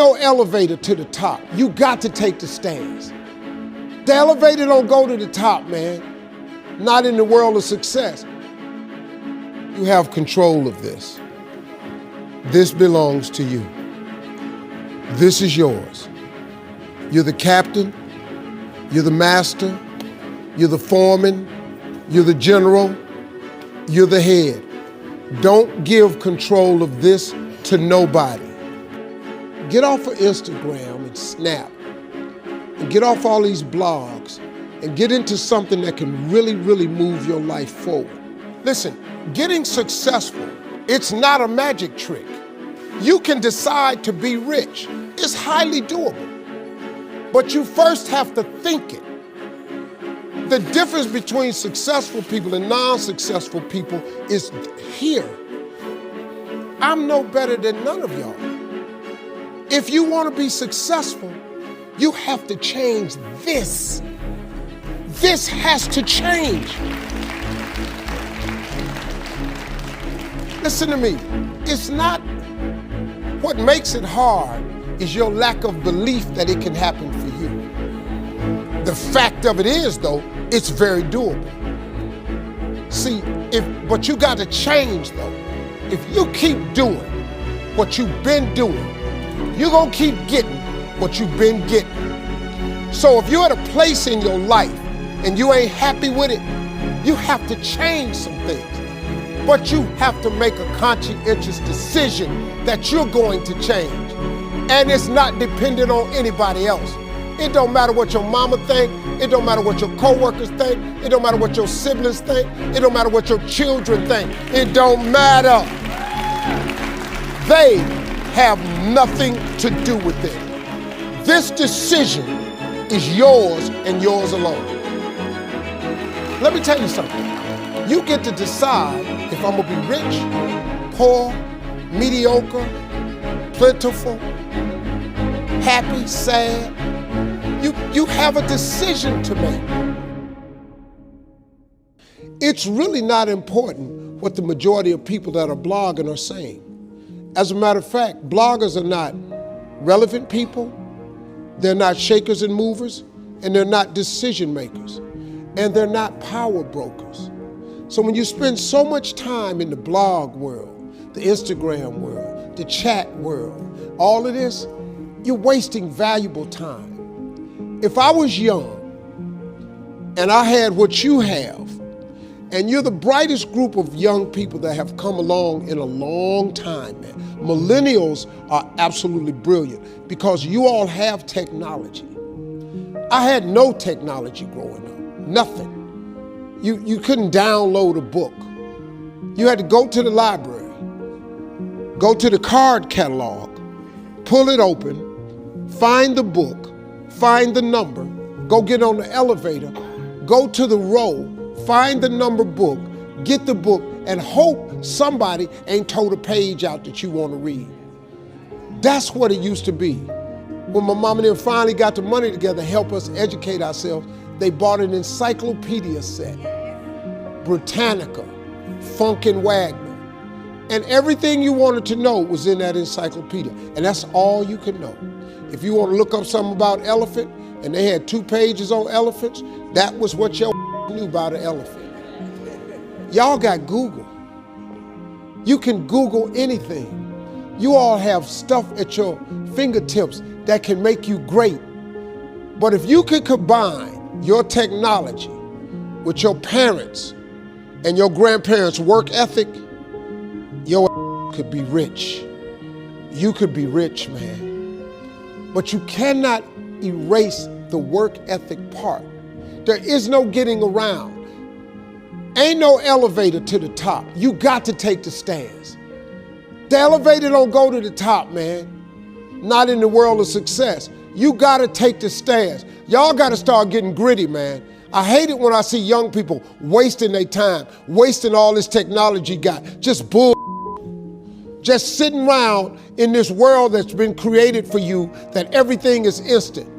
no elevator to the top. You got to take the stairs. The elevator don't go to the top, man. Not in the world of success. You have control of this. This belongs to you. This is yours. You're the captain. You're the master. You're the foreman. You're the general. You're the head. Don't give control of this to nobody. Get off of Instagram and Snap and get off all these blogs and get into something that can really, really move your life forward. Listen, getting successful, it's not a magic trick. You can decide to be rich. It's highly doable. But you first have to think it. The difference between successful people and non-successful people is here. I'm no better than none of y'all. If you want to be successful, you have to change this. This has to change. Listen to me. It's not what makes it hard is your lack of belief that it can happen for you. The fact of it is, though, it's very doable. See, but you got to change, though. If you keep doing what you've been doing, you're going to keep getting what you've been getting. So if you're at a place in your life and you ain't happy with it, you have to change some things. But you have to make a conscientious decision that you're going to change. And it's not dependent on anybody else. It don't matter what your mama think. It don't matter what your coworkers think. It don't matter what your siblings think. It don't matter what your children think. It don't matter. They have nothing to do with it. This decision is yours and yours alone. Let me tell you something. You get to decide if I'm gonna be rich, poor, mediocre, plentiful, happy, sad. You have a decision to make. It's really not important what the majority of people that are blogging are saying. As a matter of fact, bloggers are not relevant people, they're not shakers and movers, and they're not decision makers, and they're not power brokers. So when you spend so much time in the blog world, the Instagram world, the chat world, all of this, you're wasting valuable time. If I was young and I had what you have, and you're the brightest group of young people that have come along in a long time, man. Millennials are absolutely brilliant because you all have technology. I had no technology growing up, nothing. You couldn't download a book. You had to go to the library, go to the card catalog, pull it open, find the book, find the number, go get on the elevator, go to the row, find the number book, get the book, and hope somebody ain't told a page out that you want to read. That's what it used to be. When my mom and them finally got the money together to help us educate ourselves, they bought an encyclopedia set, Britannica, Funk and Wagner, and everything you wanted to know was in that encyclopedia, and that's all you could know. If you want to look up something about elephant, and they had 2 pages on elephants, that was what your knew about an elephant. Y'all got Google. You can Google anything. You all have stuff at your fingertips that can make you great. But if you could combine your technology with your parents and your grandparents' work ethic, your could be rich. You could be rich, man. But you cannot erase the work ethic part. There is no getting around. Ain't no elevator to the top. You got to take the stairs. The elevator don't go to the top, man. Not in the world of success. You got to take the stairs. Y'all got to start getting gritty, man. I hate it when I see young people wasting their time, wasting all this technology got, just bull. Just sitting around in this world that's been created for you that everything is instant.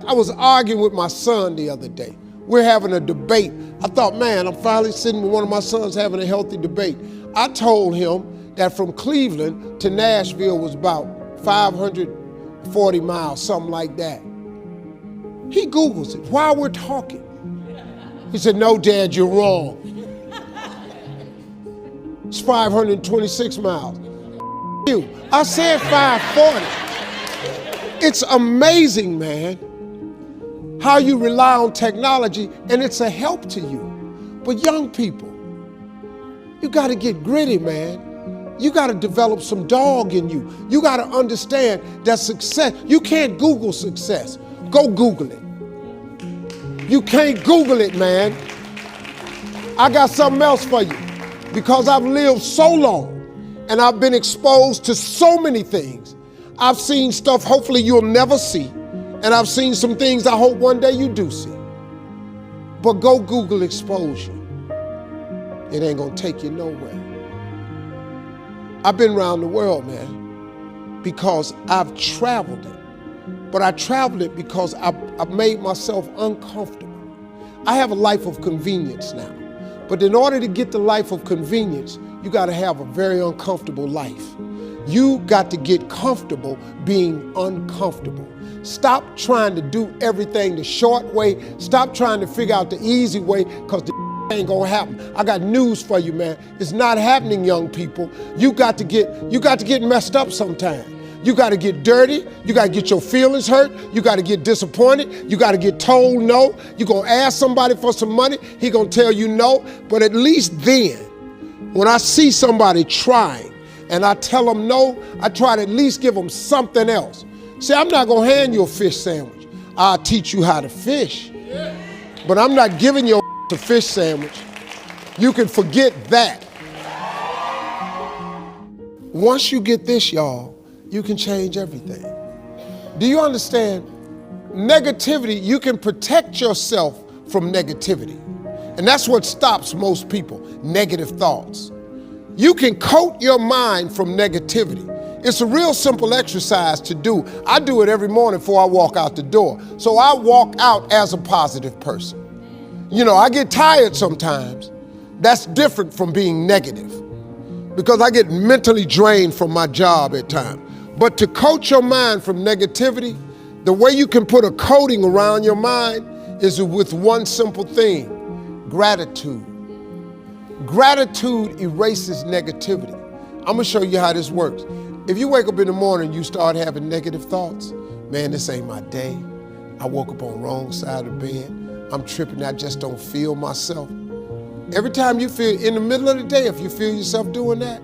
I was arguing with my son the other day. We're having a debate. I thought, man, I'm finally sitting with one of my sons having a healthy debate. I told him that from Cleveland to Nashville was about 500 40 miles, something like that. He Googles it while we're talking. He said, no, Dad, you're wrong. It's 526 miles. You. I said 540. It's amazing, man, how you rely on technology and it's a help to you. But young people, you got to get gritty, man. You got to develop some dog in you. You got to understand that success, you can't Google success. Go Google it. You can't Google it, man. I got something else for you. Because I've lived so long and I've been exposed to so many things. I've seen stuff hopefully you'll never see. And I've seen some things I hope one day you do see. But go Google exposure. It ain't gonna take you nowhere. I've been around the world, man, because I've traveled it. But I traveled it because I've made myself uncomfortable. I have a life of convenience now. But in order to get the life of convenience, you gotta have a very uncomfortable life. You got to get comfortable being uncomfortable. Stop trying to do everything the short way. Stop trying to figure out the easy way, because the ain't gonna happen. I got news for you, man. It's not happening, young people. You got to get messed up sometime. You got to get dirty. You got to get your feelings hurt. You got to get disappointed. You got to get told no. You're going to ask somebody for some money. He going to tell you no. But at least then, when I see somebody trying and I tell them no, I try to at least give them something else. See, I'm not going to hand you a fish sandwich. I'll teach you how to fish. But I'm not giving you a fish sandwich. You can forget that. Once you get this, y'all, you can change everything. Do you understand? Negativity, you can protect yourself from negativity. And that's what stops most people, negative thoughts. You can coat your mind from negativity. It's a real simple exercise to do. I do it every morning before I walk out the door. So I walk out as a positive person. You know, I get tired sometimes. That's different from being negative, because I get mentally drained from my job at times. But to coat your mind from negativity, the way you can put a coating around your mind is with one simple thing: gratitude. Gratitude erases negativity. I'm gonna show you how this works. If you wake up in the morning and you start having negative thoughts, man, this ain't my day. I woke up on the wrong side of the bed. I'm tripping, I just don't feel myself. Every time you feel, in the middle of the day, if you feel yourself doing that,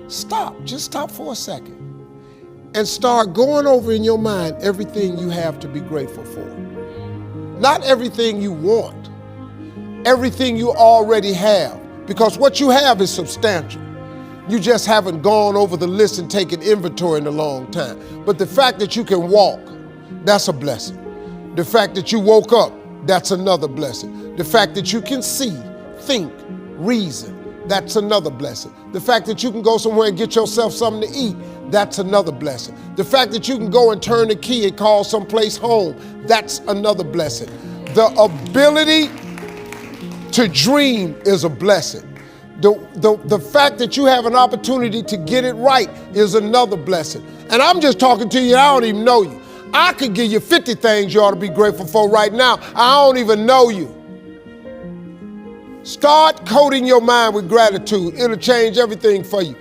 stop, just stop for a second. And start going over in your mind everything you have to be grateful for. Not everything you want, everything you already have, because what you have is substantial. You just haven't gone over the list and taken inventory in a long time. But the fact that you can walk, that's a blessing. The fact that you woke up, that's another blessing. The fact that you can see, think, reason, that's another blessing. The fact that you can go somewhere and get yourself something to eat, that's another blessing. The fact that you can go and turn the key and call someplace home, that's another blessing. The ability to dream is a blessing. The fact that you have an opportunity to get it right is another blessing. And I'm just talking to you, I don't even know you. I could give you 50 things you ought to be grateful for right now. I don't even know you. Start coating your mind with gratitude. It'll change everything for you.